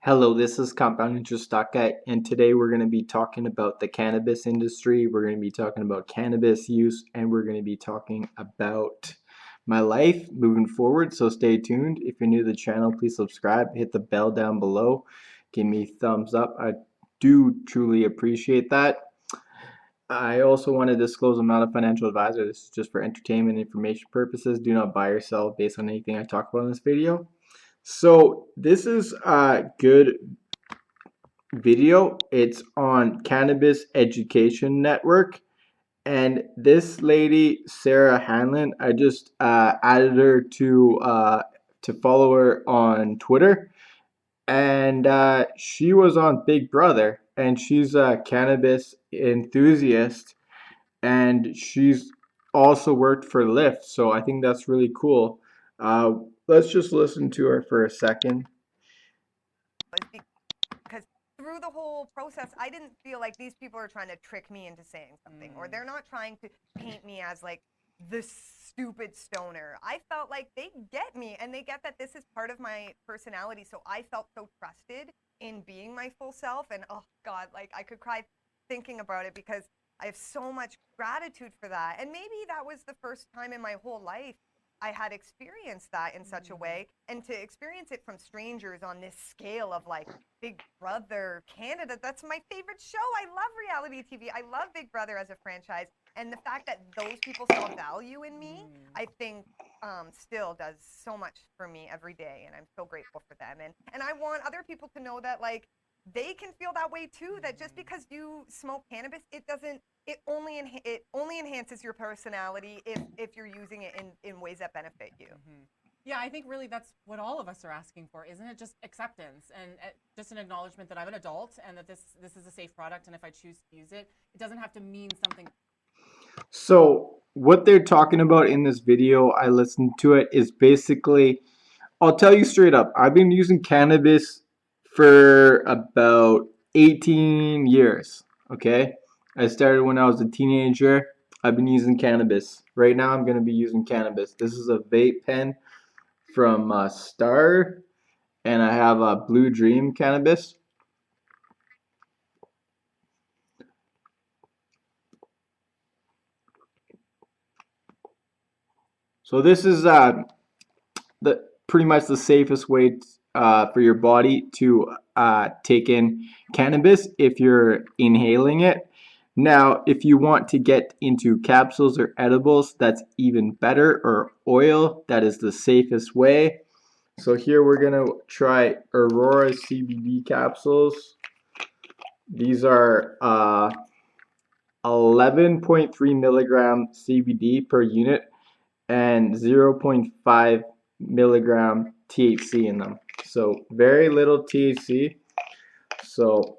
Hello, this is Compound Interest Stock Guy, and today we're going to be talking about the cannabis industry. We're going to be talking about cannabis use, and we're going to be talking about my life moving forward. So stay tuned. If you're new to the channel, please subscribe, hit the bell down below, give me thumbs up. I do truly appreciate that. I also want to disclose I'm not a financial advisor. This is just for entertainment information purposes. Do not buy or sell based on anything I talk about in this video. So this is a good video. It's on Cannabis Education Network, and this lady Sarah Hanlon, I just added her to follow her on Twitter, and she was on Big Brother, and she's a cannabis enthusiast, and she's also worked for Lyft, so I think that's really cool. Let's just listen to her for a second. Because through the whole process, I didn't feel like these people are trying to trick me into saying something, or they're not trying to paint me as like the stupid stoner. I felt like they get me, and they get that this is part of my personality. So I felt so trusted in being my full self, and oh God, like I could cry thinking about it because I have so much gratitude for that. And maybe that was the first time in my whole life I had experienced that in such a way, and to experience it from strangers on this scale of like Big Brother Canada. That's my favorite show. I love reality TV. I love Big Brother as a franchise. And the fact that those people saw value in me, I think still does so much for me every day. And I'm so grateful for them. And I want other people to know that like they can feel that way too, that just because you smoke cannabis, it only enhances your personality if you're using it in ways that benefit you. Yeah, I think really that's what all of us are asking for, isn't it? Just acceptance and just an acknowledgement that I'm an adult and that this is a safe product, and if I choose to use it, it doesn't have to mean something. So what they're talking about in this video, I listened to it, is basically, I'll tell you straight up, I've been using cannabis for about 18 years, okay? I started when I was a teenager. I've been using cannabis. Right now I'm going to be using cannabis. This is a vape pen from Star, and I have a Blue Dream cannabis. So this is pretty much the safest way for your body to take in cannabis if you're inhaling it. Now, if you want to get into capsules or edibles, that's even better, or oil, that is the safest way. So here we're going to try Aurora CBD capsules. These are 11.3 milligram CBD per unit and 0.5 milligram THC in them. So very little THC. So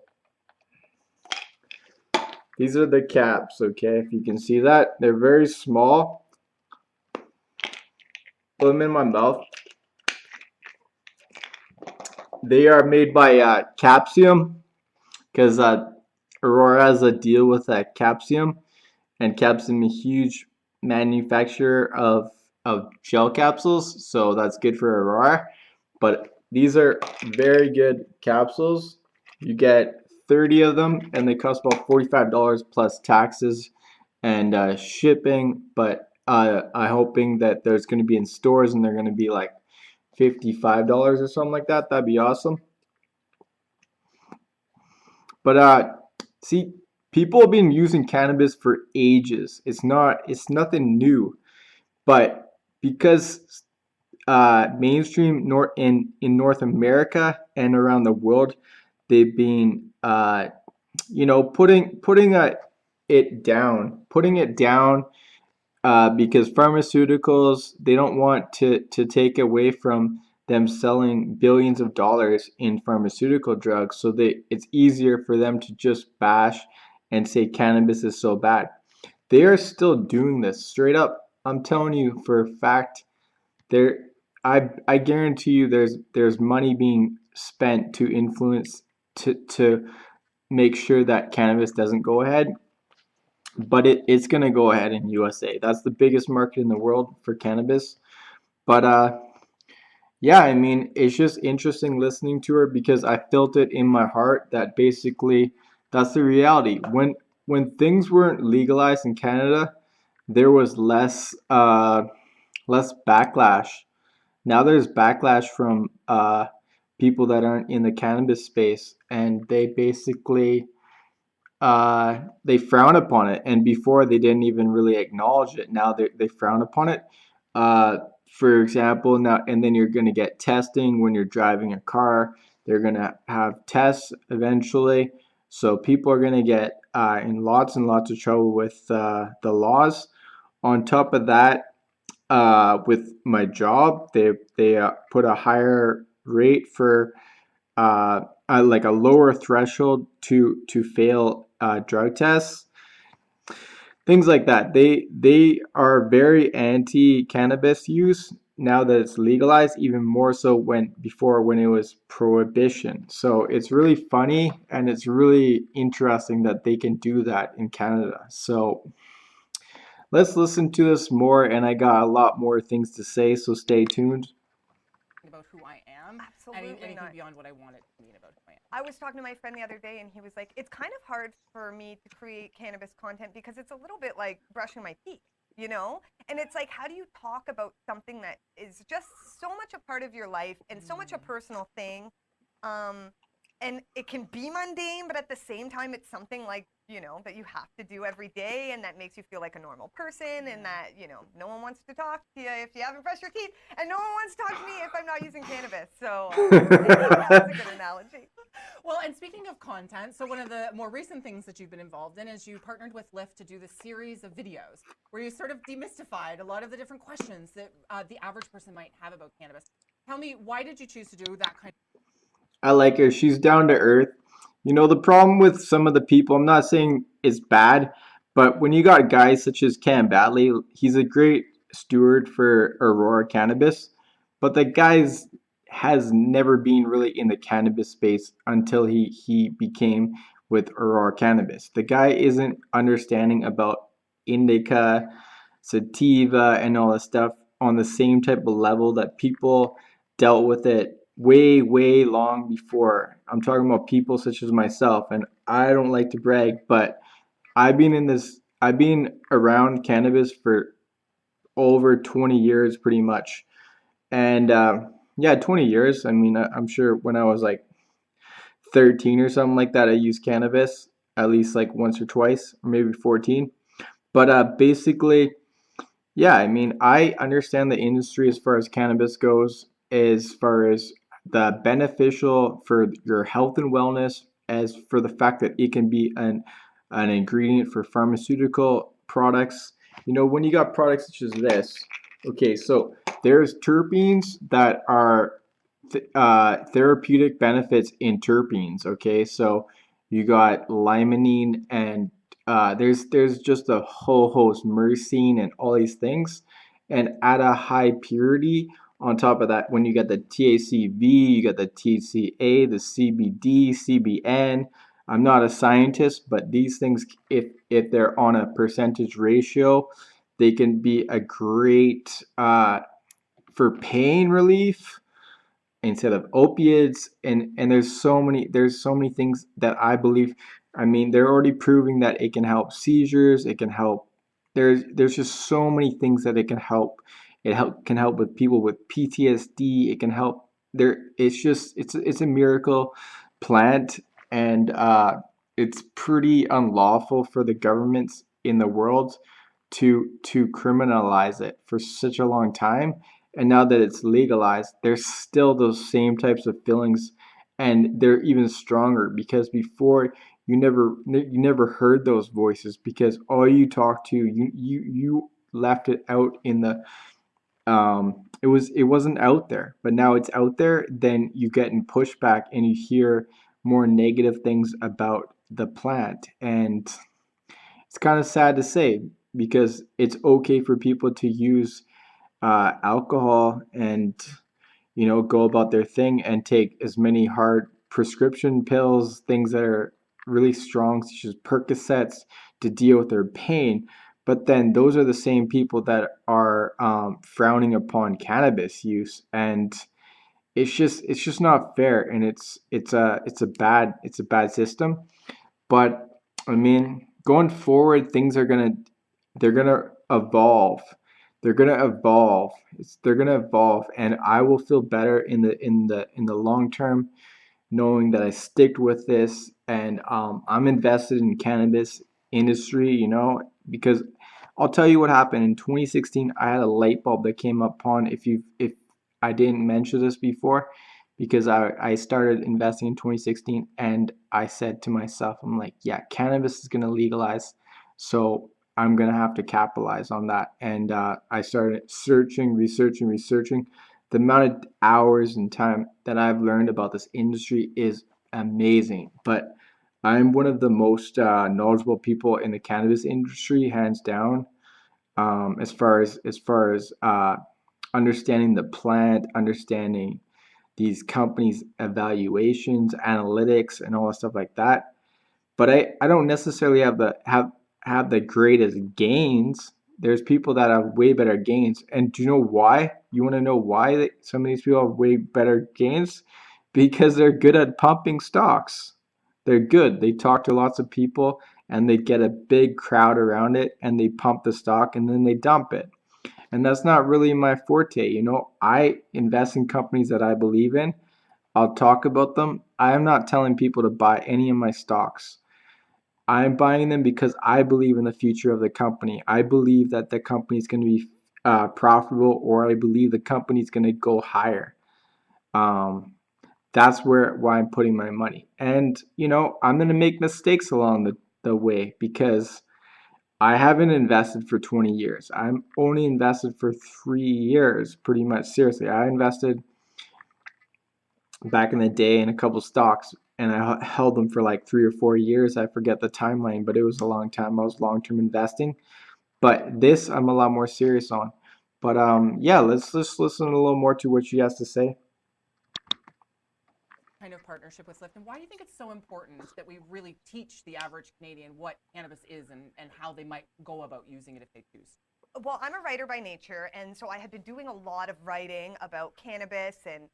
these are the caps, okay? If you can see that, they're very small. Put them in my mouth. They are made by Capsium, because Aurora has a deal with Capsium, and Capsium is a huge manufacturer of gel capsules, so that's good for Aurora. But these are very good capsules. You get 30 of them, and they cost about $45 plus taxes and shipping. But I'm hoping that there's going to be in stores, and they're going to be like $55 or something like that. That'd be awesome. But see, people have been using cannabis for ages. It's nothing new. But because mainstream in North America and around the world, they've been putting it down because pharmaceuticals, they don't want to take away from them selling billions of dollars in pharmaceutical drugs, so it's easier for them to just bash and say cannabis is so bad. They are still doing this straight up. I'm telling you for a fact. I guarantee you there's money being spent to influence to make sure that cannabis doesn't go ahead, but it's gonna go ahead in USA. That's the biggest market in the world for cannabis. But Yeah, I mean, it's just interesting listening to her because I felt it in my heart that basically that's the reality. When things weren't legalized in Canada, there was less backlash. Now there's backlash from people that aren't in the cannabis space, and they basically they frown upon it. And before they didn't even really acknowledge it. Now they frown upon it. Uh, for example, now and then you're going to get testing when you're driving a car. They're going to have tests eventually. So people are going to get in lots and lots of trouble with the laws. On top of that, with my job, they put a higher rate for like a lower threshold to fail drug tests, things like that. They are very anti cannabis use now that it's legalized, even more so when it was prohibition. So it's really funny and it's really interesting that they can do that in Canada. So let's listen to this more, and I got a lot more things to say, so stay tuned. About who I am, Absolutely anything not. beyond what I want it to mean about who I am. I was talking to my friend the other day, and he was like, it's kind of hard for me to create cannabis content because it's a little bit like brushing my teeth, you know? And it's like, how do you talk about something that is just so much a part of your life and so much a personal thing? Um, and it can be mundane, but at the same time, it's something like, you know, that you have to do every day and that makes you feel like a normal person and that, you know, no one wants to talk to you if you haven't brushed your teeth and no one wants to talk to me if I'm not using cannabis. So that was a good analogy. Well, and speaking of content, so one of the more recent things that you've been involved in is you partnered with Lyft to do this series of videos where you sort of demystified a lot of the different questions that the average person might have about cannabis. Tell me, why did you choose to do that kind I like her. She's down to earth. You know, the problem with some of the people, I'm not saying it's bad, but when you got guys such as Cam Batley, he's a great steward for Aurora Cannabis, but the guy's has never been really in the cannabis space until he became with Aurora Cannabis. The guy isn't understanding about Indica, Sativa, and all this stuff on the same type of level that people dealt with it way, way long before. I'm talking about people such as myself, and I don't like to brag, but I've been around cannabis for over 20 years pretty much. And yeah, 20 years. I mean, I'm sure when I was like 13 or something like that, I used cannabis at least like once or twice, or maybe 14. But basically, yeah, I mean, I understand the industry as far as cannabis goes, as far as the beneficial for your health and wellness, as for the fact that it can be an ingredient for pharmaceutical products. You know, when you got products such as this, okay, so there's terpenes that are therapeutic benefits in terpenes. Okay, so you got limonene and there's just a whole host, myrcene and all these things, and at a high purity. On top of that, when you get the THCV, you get the THCA, the CBD, CBN. I'm not a scientist, but these things, if they're on a percentage ratio, they can be a great for pain relief instead of opiates, and there's so many things that I believe. I mean, they're already proving that it can help seizures, it can help. There's just so many things that it can help. Can help with people with PTSD. It can help there. It's just it's a miracle plant, and it's pretty unlawful for the governments in the world to criminalize it for such a long time. And now that it's legalized, there's still those same types of feelings, and they're even stronger because before you never heard those voices because all you talked to you left it out in the it wasn't out there, but now it's out there. Then you get in pushback and you hear more negative things about the plant, and it's kind of sad to say because it's okay for people to use alcohol and go about their thing and take as many hard prescription pills, things that are really strong, such as Percocets, to deal with their pain. But then those are the same people that are frowning upon cannabis use, and it's just not fair, and it's a bad system. But I mean, going forward, things are gonna they're gonna evolve. They're gonna evolve, and I will feel better in the long term, knowing that I stick with this, and I'm invested in cannabis industry, because I'll tell you what happened in 2016. I had a light bulb that came upon. If I didn't mention this before, because I started investing in 2016, and I said to myself, I'm like, yeah, cannabis is gonna legalize, so I'm gonna have to capitalize on that. And I started researching. The amount of hours and time that I've learned about this industry is amazing. But I'm one of the most knowledgeable people in the cannabis industry, hands down. As far as understanding the plant, understanding these companies' evaluations, analytics, and all that stuff like that. But I don't necessarily have the greatest gains. There's people that have way better gains. And do you know why? You want to know why some of these people have way better gains? Because they're good at pumping stocks. They're good. They talk to lots of people, and they get a big crowd around it, and they pump the stock, and then they dump it. And that's not really my forte. I invest in companies that I believe in. I'll talk about them. I am not telling people to buy any of my stocks. I'm buying them because I believe in the future of the company. I believe that the company is going to be profitable, or I believe the company is going to go higher. Um, that's why I'm putting my money. And I'm going to make mistakes along the way, because I haven't invested for 20 years. I'm only invested for 3 years, pretty much. Seriously, I invested back in the day in a couple stocks, and I held them for like 3 or 4 years. I forget the timeline, but it was a long time. I was long-term investing. But this I'm a lot more serious on. But yeah, let's listen a little more to what she has to say. Kind of partnership with Lyft, and why do you think it's so important that we really teach the average Canadian what cannabis is and how they might go about using it if they choose? Well, I'm a writer by nature, and so I had been doing a lot of writing about cannabis and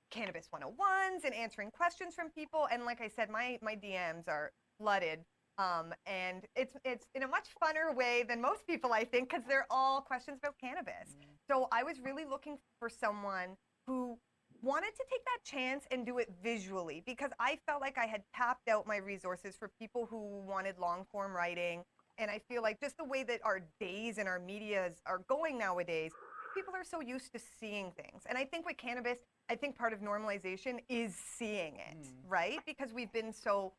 Cannabis 101s and answering questions from people. And like I said, my DMs are flooded. And it's in a much funner way than most people, I think, because they're all questions about cannabis. So I was really looking for someone who wanted to take that chance and do it visually, because I felt like I had tapped out my resources for people who wanted long form writing. And I feel like just the way that our days and our medias are going nowadays, people are so used to seeing things. And I think with cannabis, I think part of normalization is seeing it, right? Because we've been so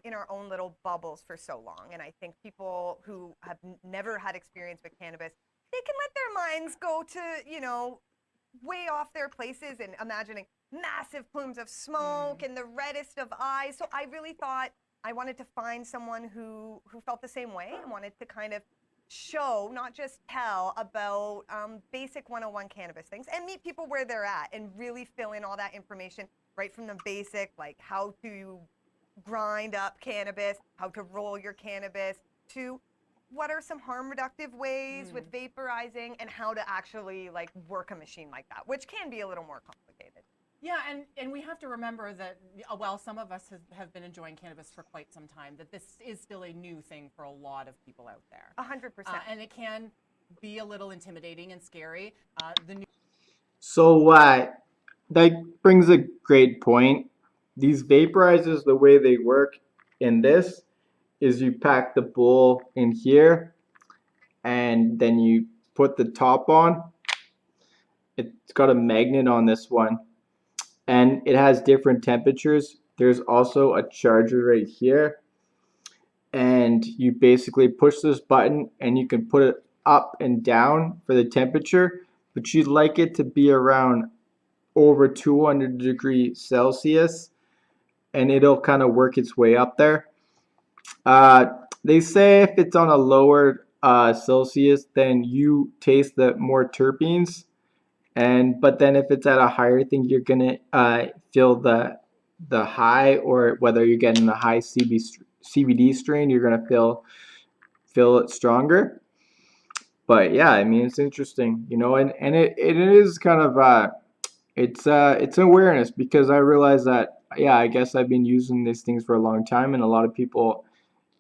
in our own little bubbles for so long. And I think people who have never had experience with cannabis, they can let their minds go to, way off their places and imagining massive plumes of smoke and the reddest of eyes. So I really thought I wanted to find someone who felt the same way and wanted to kind of show, not just tell, about basic 101 cannabis things, and meet people where they're at and really fill in all that information right from the basic, like how to grind up cannabis, how to roll your cannabis, to what are some harm reductive ways with vaporizing, and how to actually like work a machine like that, which can be a little more complicated. Yeah, and we have to remember that while some of us have been enjoying cannabis for quite some time, that this is still a new thing for a lot of people out there. 100%. And it can be a little intimidating and scary. So that brings a great point. These vaporizers, the way they work in this is you pack the bowl in here, and then you put the top on. It's got a magnet on this one, and it has different temperatures. There's also a charger right here, and you basically push this button and you can put it up and down for the temperature, but you'd like it to be around over 200 degrees Celsius, and it'll kind of work its way up there. They say if it's on a lower Celsius, then you taste the more terpenes, but then if it's at a higher thing, you're gonna feel the high, or whether you're getting the high CBD strain, you're gonna feel it stronger. But yeah, I mean, it's interesting, and it is kind of it's awareness, because I realize that, yeah, I guess I've been using these things for a long time, and a lot of people,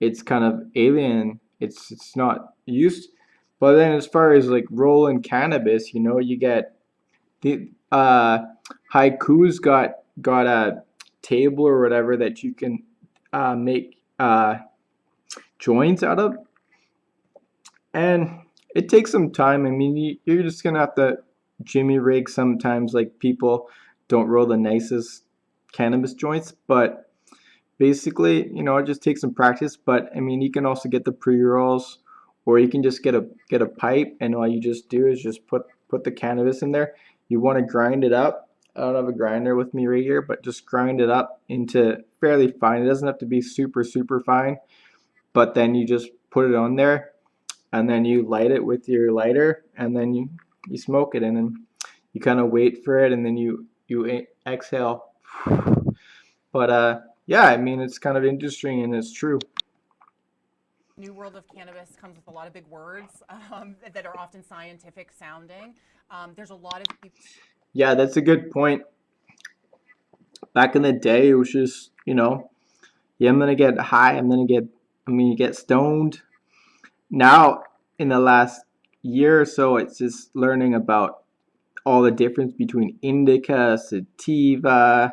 it's kind of alien. It's not used. But then as far as like rolling cannabis, you get the Haiku's got a table or whatever that you can make joints out of, and it takes some time. I mean, you're just gonna have to jimmy rig sometimes. Like, people don't roll the nicest cannabis joints, but basically, it just takes some practice. But I mean, you can also get the pre-rolls, or you can just get a pipe, and all you just do is just put the cannabis in there. You want to grind it up. I don't have a grinder with me right here, but just grind it up into fairly fine. It doesn't have to be super, super fine, but then you just put it on there, and then you light it with your lighter, and then you smoke it, and then you kind of wait for it, and then you exhale. But yeah, I mean, it's kind of interesting, and it's true. New world of cannabis comes with a lot of big words that are often scientific sounding. There's a lot of people. Yeah, that's a good point. Back in the day, it was just, yeah, I'm gonna get high, you get stoned. Now, in the last year or so, it's just learning about all the difference between indica, sativa,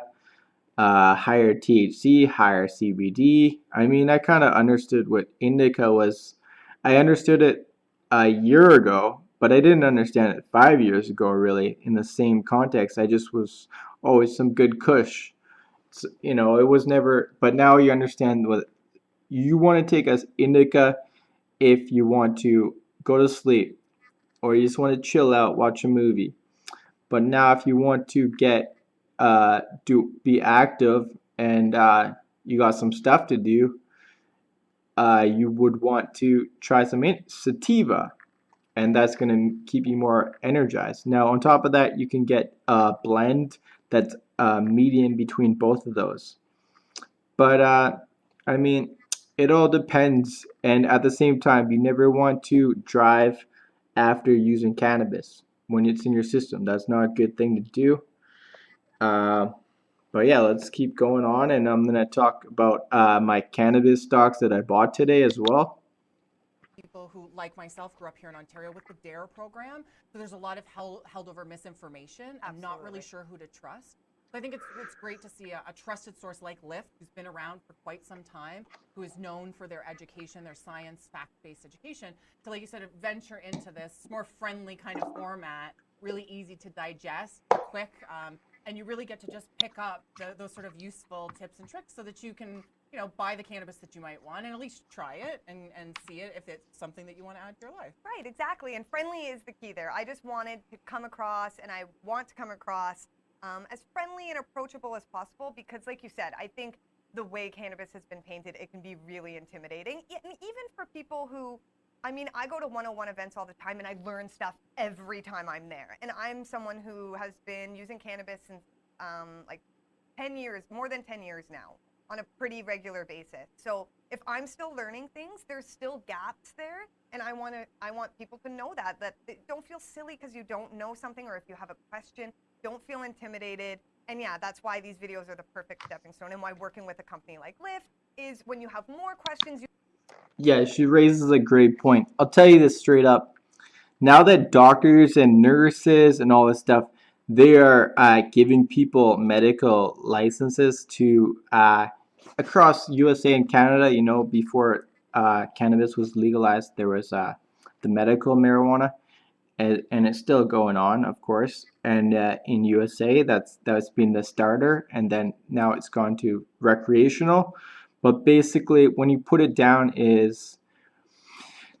higher THC, higher CBD. I mean, I kind of understood what indica was. I understood it a year ago, but I didn't understand it 5 years ago, really, in the same context. I just was always some good kush. It was never, but now you understand what you want to take as indica if you want to go to sleep, or you just want to chill out, watch a movie. But now, if you want to be active, and you got some stuff to do, you would want to try some sativa, and that's going to keep you more energized. Now, on top of that, you can get a blend that's median between both of those. But I mean, it all depends. And at the same time, you never want to drive after using cannabis when it's in your system. That's not a good thing to do. Uh, but yeah, let's keep going on, and I'm gonna talk about my cannabis stocks that I bought today as well. People who, like myself, grew up here in Ontario with the DARE program. So there's a lot of held over misinformation. I'm not really sure who to trust. So I think it's great to see a trusted source like Lyft, who's been around for quite some time, who is known for their education, their science, fact-based education, to, like you said, venture into this more friendly kind of format, really easy to digest, quick, and you really get to just pick up those sort of useful tips and tricks so that you can, buy the cannabis that you might want and at least try it and see it if it's something that you want to add to your life. Right, exactly. And friendly is the key there. I just wanted to come across, and I want to come across as friendly and approachable as possible, because like you said, I think the way cannabis has been painted, it can be really intimidating. And even for people who, I mean, I go to 101 events all the time, and I learn stuff every time I'm there. And I'm someone who has been using cannabis since like 10 years, more than 10 years now, on a pretty regular basis. So if I'm still learning things, there's still gaps there, and I want people to know that don't feel silly because you don't know something, or if you have a question, don't feel intimidated. And yeah, that's why these videos are the perfect stepping stone, and why working with a company like Lyft is, when you have more questions. Yeah, she raises a great point. I'll tell you this straight up. Now that doctors and nurses and all this stuff, they are giving people medical licenses to across USA and Canada. Before cannabis was legalized, there was the medical marijuana, and it's still going on, of course. And in USA, that's been the starter, and then now it's gone to recreational. But basically, when you put it down, is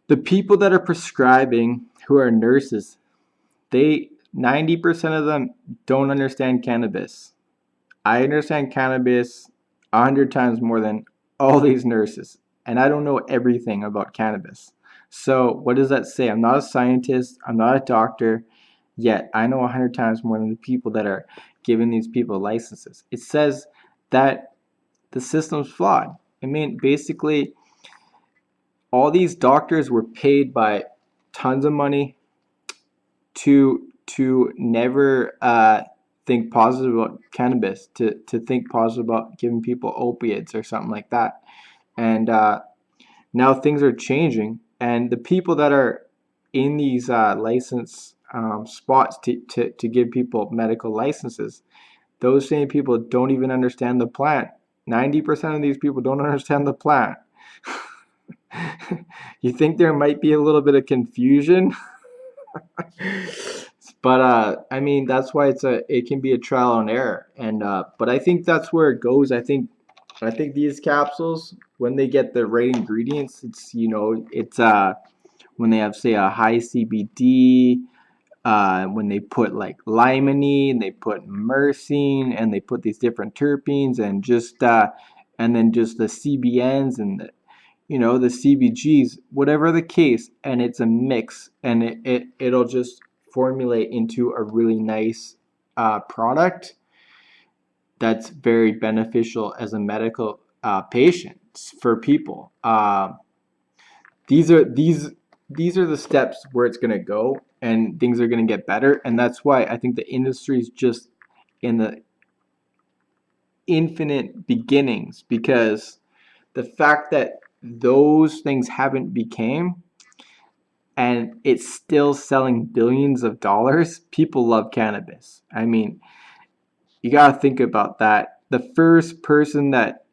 the people that are prescribing, who are nurses, 90% of them don't understand cannabis. I understand cannabis 100 times more than all these nurses, and I don't know everything about cannabis. So what does that say? I'm not a scientist, I'm not a doctor, yet I know 100 times more than the people that are giving these people licenses. It says that the system's flawed. I mean, basically, all these doctors were paid by tons of money to never think positive about cannabis, to think positive about giving people opiates or something like that. And now things are changing, and the people that are in these license spots to give people medical licenses, those same people don't even understand the plant. 90% of these people don't understand the plant. You think there might be a little bit of confusion? But I mean, that's why it can be a trial and error. And but I think that's where it goes. I think these capsules, when they get the right ingredients, it's when they have, say, a high CBD, when they put like limonene, they put myrcene, and they put these different terpenes, and then just the CBNs and the CBGs, whatever the case, and it's a mix, and it'll just formulate into a really nice product that's very beneficial as a medical patient for people. These are the steps where it's going to go, and things are going to get better, and that's why I think the industry is just in the infinite beginnings, because the fact that those things haven't became and it's still selling billions of dollars, people love cannabis. I mean, you got to think about that. The first person that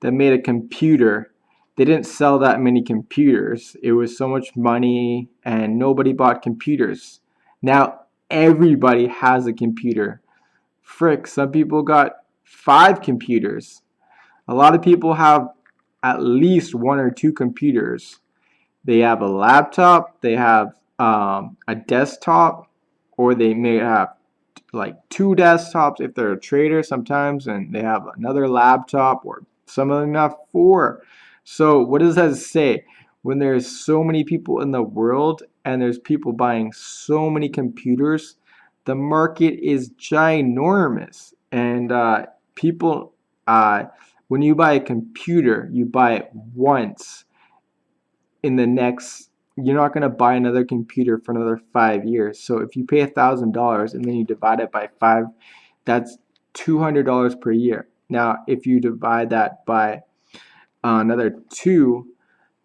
made a computer, they didn't sell that many computers. It was so much money and nobody bought computers. Now everybody has a computer. Frick, some people got 5 computers. A lot of people have at least 1 or 2 computers. They have a laptop, they have a desktop, or they may have like 2 desktops if they're a trader sometimes, and they have another laptop, or some of them have 4. So what does that say? When there's so many people in the world and there's people buying so many computers, the market is ginormous. And people, when you buy a computer, you buy it once. You're not going to buy another computer for another 5 years. So if you pay $1,000 and then you divide it by 5, that's $200 per year. Now if you divide that by another 2,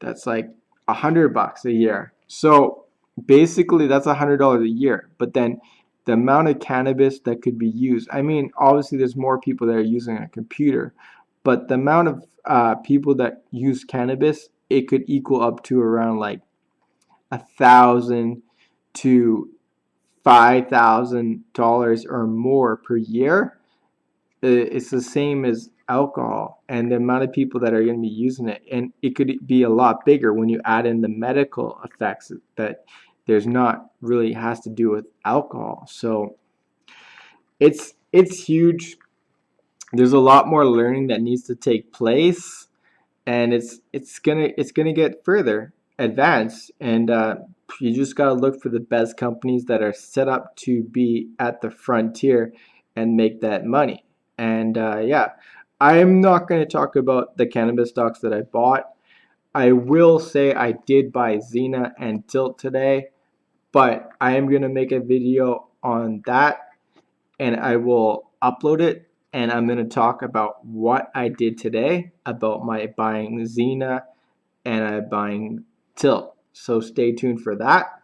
that's like $100 a year. So basically that's $100 a year. But then the amount of cannabis that could be used, I mean, obviously there's more people that are using a computer, but the amount of people that use cannabis, it could equal up to around like $1,000 to $5,000 or more per year. It's the same as alcohol, and the amount of people that are going to be using it, and it could be a lot bigger when you add in the medical effects that there's not really has to do with alcohol. So it's huge. There's a lot more learning that needs to take place, and it's gonna get further advanced, and you just gotta look for the best companies that are set up to be at the frontier and make that money. And yeah, I am not going to talk about the cannabis stocks that I bought. I will say I did buy Xena and Tilt today, but I am going to make a video on that, and I will upload it, and I'm going to talk about what I did today about my buying Xena and I buying Tilt. So stay tuned for that.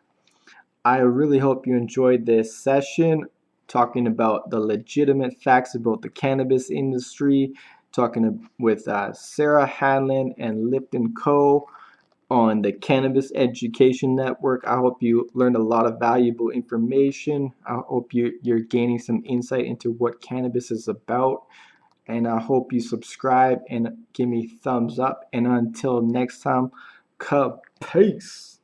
I really hope you enjoyed this session talking about the legitimate facts about the cannabis industry, talking with Sarah Hanlon and Lipton Co. on the Cannabis Education Network. I hope you learned a lot of valuable information. I hope you're gaining some insight into what cannabis is about. And I hope you subscribe and give me thumbs up. And until next time, peace.